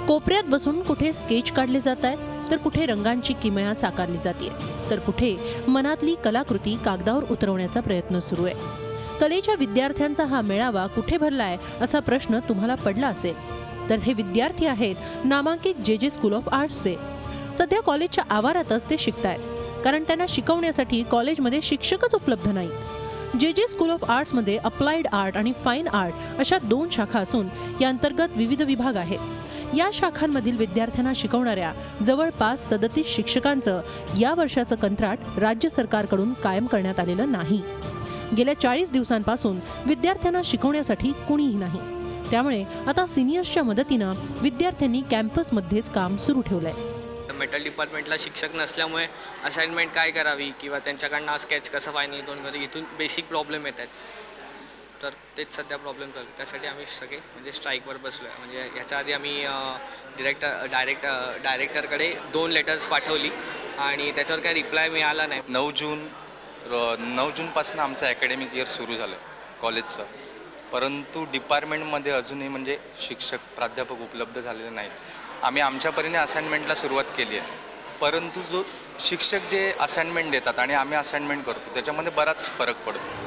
कोपऱ्यात बसून कुठे स्केच काढले जात आहेत, तर कुठे रंगांची किमया साकारली जाते, तर कुठे मनातली कलाकृती कागदावर उतरवण्याचा प्रयत्न सुरू आहे। कलेच्या विद्यार्थ्यांचा हा मेळावा कुठे भरलाय असा प्रश्न तुम्हाला पडला असेल, तर हे विद्यार्थी आहेत नामांकित जे स्कूल ऑफ आर्ट्सचे। सध्या कॉलेजच्या आवारातच ते शिकतायत, कारण त्यांना शिकवण्यासाठी कॉलेजमध्ये शिक्षकच उपलब्ध नाहीत। जे स्कूल ऑफ आर्ट्समध्ये अप्लाइड आर्ट आणि फाईन आर्ट अशा 2 शाखा असून या अंतर्गत विविध विभाग आहेत। या शाखांमधील विद्यार्थ्यांना शिकवणाऱ्या जवळपास 37 शिक्षकांचं या वर्षाचं कंत्राट राज्य सरकारकडून कायम करण्यात आलेलं नाही। गेल्या 40 दिवसांपासून विद्यार्थ्यांना शिकवण्यासाठी कुणीही नाही। त्यामुळे आता सिनियर्सच्या मदतीनं विद्यार्थ्यांनी कॅम्पसमध्येच काम सुरू ठेवलंय। मेटल डिपार्टमेंटला शिक्षक नसल्यामुळे असाइनमेंट काय करावी किंवा त्यांच्याकडनं स्केच कसं फायनल करून करावी, इथून बेसिक प्रॉब्लेम येत आहेत। तर तेच सध्या प्रॉब्लेम चालू, त्यासाठी आम्ही सगळे म्हणजे स्ट्राईकवर बसलो आहे। म्हणजे ह्याच्या आधी आम्ही डायरेक्टरकडे 2 लेटर्स पाठवली आणि त्याच्यावर काही रिप्लाय मिळाला नाही। 9 जूनपासून आमचं अकॅडमिक इयर सुरू झालं कॉलेजचं, परंतु डिपार्टमेंटमध्ये अजूनही म्हणजे शिक्षक प्राध्यापक उपलब्ध झालेले नाहीत। आम्ही आमच्या परीने असाइनमेंटला सुरुवात केली आहे, परंतु जो शिक्षक जे असाइनमेंट देतात आणि आम्ही असाइनमेंट करतो त्याच्यामध्ये बराच फरक पडतो।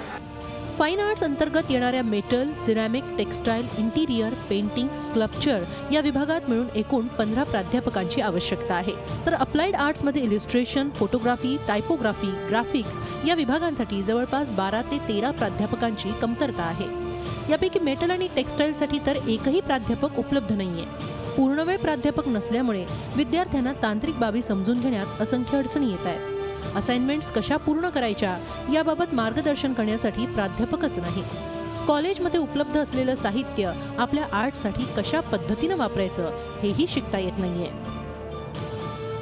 फाईन आर्ट्स अंतर्गत येणाऱ्या metal, ceramic, textile, interior, painting, sculpture या विभागात मिळून एकूण 15 प्राध्यापकांची आवश्यकता आहे। तर अप्लाइड आर्ट्समध्ये इलिस्ट्रेशन, फोटोग्राफी, टायपोग्राफी, ग्राफिक्स या विभागांसाठी जवळपास 12 ते 13 प्राध्यापकांची कमतरता आहे। यापैकी मेटल आणि टेक्स्टाईलसाठी तर एकही प्राध्यापक उपलब्ध नाहीये। पूर्णवेळ प्राध्यापक नसल्यामुळे विद्यार्थ्यांना तांत्रिक बाबी समजून घेण्यात असंख्य अडचणी येत आहेत। असाइनमेंट्स कशा पूर्ण करायच्या याबाबत मार्गदर्शन करण्यासाठी प्राध्यापकच नाही। कॉलेजमध्ये उपलब्ध असलेलं साहित्य आपल्या आर्टसाठी कशा पद्धतीनं वापरायचं हेही शिकता येत नाहीये।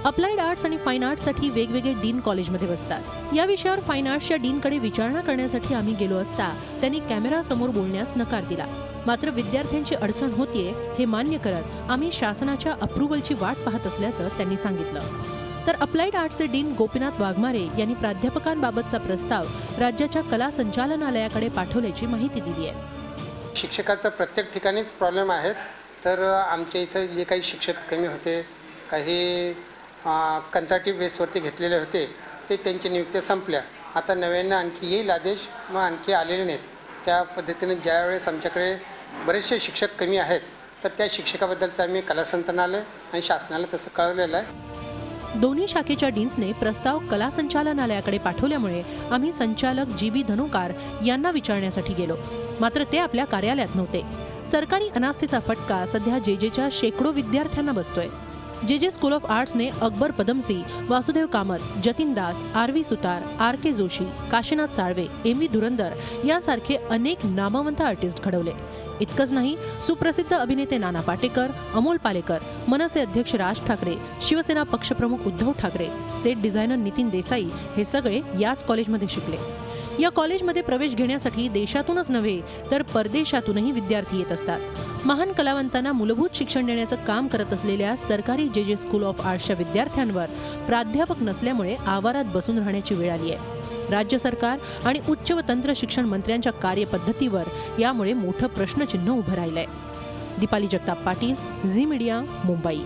अप्लाइड आर्ट्स आणि फाईन आर्ट्ससाठी वेगवेगळे डीन कॉलेजमध्ये बसतात। या विषयावर फाईन आर्ट्सच्या डीनकडे विचारणा करण्यासाठी आम्ही गेलो असता त्यांनी कॅमेरासमोर बोलण्यास नकार दिला। मात्र विद्यार्थ्यांची अडचण होतीये हे मान्य करत आम्ही शासनाच्या अप्रूव्हलची वाट पाहत असल्याचं त्यांनी सांगितलं। तर अप्लाइड आर्ट्सचे डीन गोपीनाथ वाघमारे यांनी प्राध्यापकांबाबतचा प्रस्ताव राज्याच्या कला संचालनालयाकडे पाठवल्याची माहिती दिली आहे। शिक्षकाचा प्रत्येक ठिकाणीच प्रॉब्लेम आहेत। तर आमच्या इथं जे काही शिक्षक कमी होते, काही कंत्राटी बेसवरती घेतलेले होते, ते त्यांची नियुक्त्या संपल्या। आता नव्यानं आणखी येईल आदेश, मग आणखी आलेले नाहीत। त्या पद्धतीने ज्यावेळेस आमच्याकडे बरेचसे शिक्षक कमी आहेत, तर त्या शिक्षकाबद्दलचं आम्ही कला संचालनालय आणि शासनाला तसं कळवलेलं आहे। दोन्ही शाखेच्या डीन्सने प्रस्ताव कला संचालनालयाकडे पाठवल्यामुळे आम्ही संचालक जी धनुकार यांना विचारण्यासाठी गेलो, मात्र ते आपल्या कार्यालयात नव्हते। सरकारी अनास्थेचा फटका सध्या जेजेच्या शेकडो विद्यार्थ्यांना बसतोय। जे स्कूल ऑफ आर्ट्सने Akbar Padamsee, Vasudev Kamat, Jatin Das, R V. Sutar, R K. Joshi, Kashinath Salve, M V. Dhurandhar यांसारखे अनेक नामवंत आर्टिस्ट घडवले। इतकंच नाही, सुप्रसिद्ध अभिनेते नाना पाटेकर, अमोल पालेकर, मनसे अध्यक्ष राज ठाकरे, शिवसेना पक्षप्रमुख उद्धव ठाकरे, सेट डिझायनर नितीन देसाई हे सगळे याच कॉलेजमध्ये शिकले। या कॉलेजमध्ये प्रवेश घेण्यासाठी देशातूनच नव्हे तर परदेशातूनही विद्यार्थी येत असतात। महान कलावंतांना मूलभूत शिक्षण देण्याचं काम करत असलेल्या सरकारी जे स्कूल ऑफ आर्ट्सच्या विद्यार्थ्यांवर प्राध्यापक नसल्यामुळे आवारात बसून राहण्याची वेळ आली आहे। राज्य सरकार आणि उच्च व तंत्र शिक्षण मंत्र्यांच्या कार्यपद्धतीवर यामुळे मोठं प्रश्नचिन्ह उभं राहिलंय। दीपाली जगताप पाटील, झी मीडिया, मुंबई।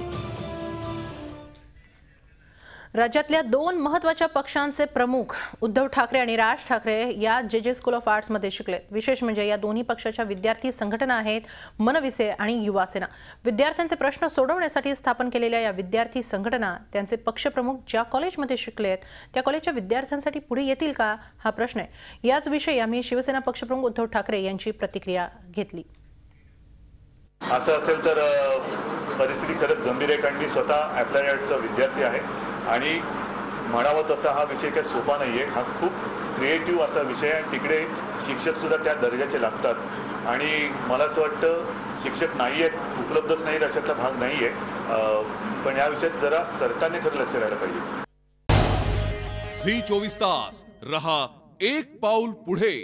राज्यातल्या 2 महत्त्वाच्या पक्षांचे प्रमुख उद्धव ठाकरे आणि राज ठाकरे या जे स्कूल ऑफ आर्ट्समध्ये शिकले। विशेष म्हणजे या दोन्ही पक्षाच्या विद्यार्थी संघटना आहेत मनविसे आणि युवासेना। विद्यार्थ्यांचे प्रश्न सोडवण्यासाठी स्थापन केलेल्या या विद्यार्थी संघटना त्यांचे पक्षप्रमुख ज्या कॉलेजमध्ये शिकलेत त्या कॉलेजच्या विद्यार्थ्यांसाठी पुढे येतील का हा प्रश्न आहे। याच विषयी आम्ही शिवसेना पक्षप्रमुख उद्धव ठाकरे यांची प्रतिक्रिया घेतली। असं असेल तर परिस्थिती खरंच गंभीर आहे, कारण मी स्वतः अप्लाइड आर्टचा विद्यार्थी आहे आणि म्हणावं तसा हा विषय काही सोपा नाही आहे। हा खूप क्रिएटिव्ह असा विषय आहे। तिकडे शिक्षकसुद्धा त्या दर्जाचे लागतात आणि मला असं वाटतं शिक्षक नाही आहेत, उपलब्धच नाहीत अशातला भाग नाही आहे। पण या विषयात जरा सरकारने खरं लक्ष द्यायला पाहिजे। झी 24 तास रहा एक पाऊल पुढे।